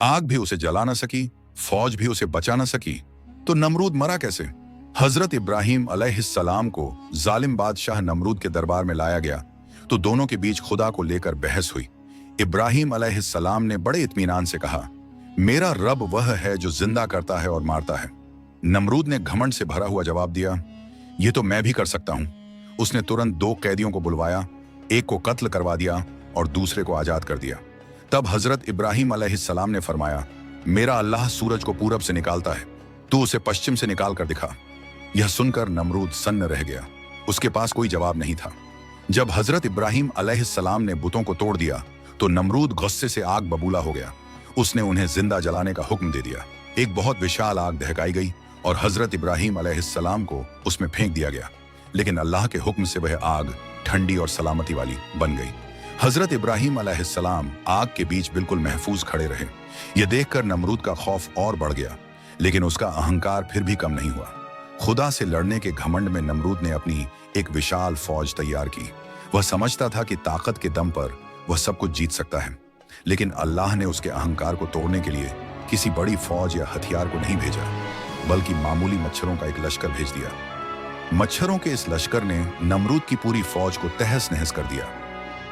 आग भी उसे जला न सकी, फौज भी उसे बचा न सकी, तो नमरूद मरा कैसे? हजरत इब्राहिम अलैहिस्सलाम को जालिम बादशाह नमरूद के दरबार में लाया गया तो दोनों के बीच खुदा को लेकर बहस हुई। इब्राहिम अलैहिस्सलाम ने बड़े इत्मीनान से कहा, मेरा रब वह है जो जिंदा करता है और मारता है। नमरूद ने घमंड से भरा हुआ जवाब दिया, ये तो मैं भी कर सकता हूं। उसने तुरंत 2 कैदियों को बुलवाया, एक को कत्ल करवा दिया और दूसरे को आजाद कर दिया। तब हजरत इब्राहिम अलैहिस्सलाम ने फरमाया, मेरा अल्लाह सूरज को पूरब से निकालता है, तू उसे पश्चिम से निकाल कर दिखा। यह सुनकर नमरूद सन्न रह गया, उसके पास कोई जवाब नहीं था। जब हजरत इब्राहिम अलैहिस्सलाम ने बुतों को तोड़ दिया तो नमरूद गुस्से से आग बबूला हो गया। उसने उन्हें जिंदा जलाने का हुक्म दे दिया। एक बहुत विशाल आग दहकाई गई और हजरत इब्राहिम अलैहिस्सलाम को उसमें फेंक दिया गया, लेकिन अल्लाह के हुक्म से वह आग ठंडी और सलामती वाली बन गई। हजरत इब्राहिम अलैहिस्सलाम आग के बीच बिल्कुल महफूज खड़े रहे। यह देखकर नमरूद का खौफ और बढ़ गया, लेकिन उसका अहंकार फिर भी कम नहीं हुआ। खुदा से लड़ने के घमंड में नमरूद ने अपनी एक विशाल फौज तैयार की। वह समझता था कि ताकत के दम पर वह सब कुछ जीत सकता है, लेकिन अल्लाह ने उसके अहंकार को तोड़ने के लिए किसी बड़ी फौज या हथियार को नहीं भेजा, बल्कि मामूली मच्छरों का एक लश्कर भेज दिया। मच्छरों के इस लश्कर ने नमरूद की पूरी फौज को तहस नहस कर दिया।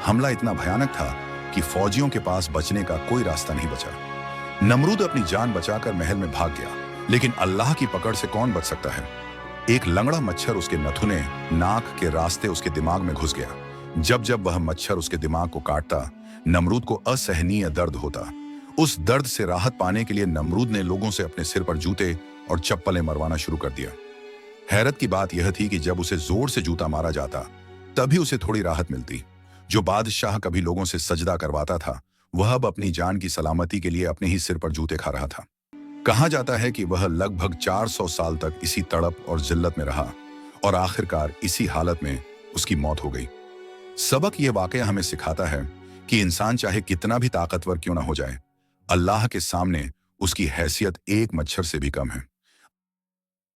हमला इतना भयानक था कि फौजियों के पास बचने का कोई रास्ता नहीं बचा। नमरूद अपनी जान बचाकर महल में भाग गया, लेकिन अल्लाह की पकड़ से कौन बच सकता है। एक लंगड़ा मच्छर उसके नथुने नाक के रास्ते उसके दिमाग में घुस गया। जब जब वह मच्छर उसके दिमाग को काटता, नमरूद को असहनीय दर्द होता। उस दर्द से राहत पाने के लिए नमरूद ने लोगों से अपने सिर पर जूते और चप्पलें मरवाना शुरू कर दिया। हैरत की बात यह थी कि जब उसे जोर से जूता मारा जाता, तभी उसे थोड़ी राहत मिलती। जो बादशाह कभी लोगों से सजदा करवाता था, वह अब अपनी जान की सलामती के लिए अपने ही सिर पर जूते खा रहा था। कहा जाता है कि वह लगभग 400 साल तक इसी तड़प और जिल्लत में रहा और आखिरकार इसी हालत में उसकी मौत हो गई। सबक यह वाकया हमें सिखाता है कि इंसान चाहे कितना भी ताकतवर क्यों ना हो जाए, अल्लाह के सामने उसकी हैसियत एक मच्छर से भी कम है।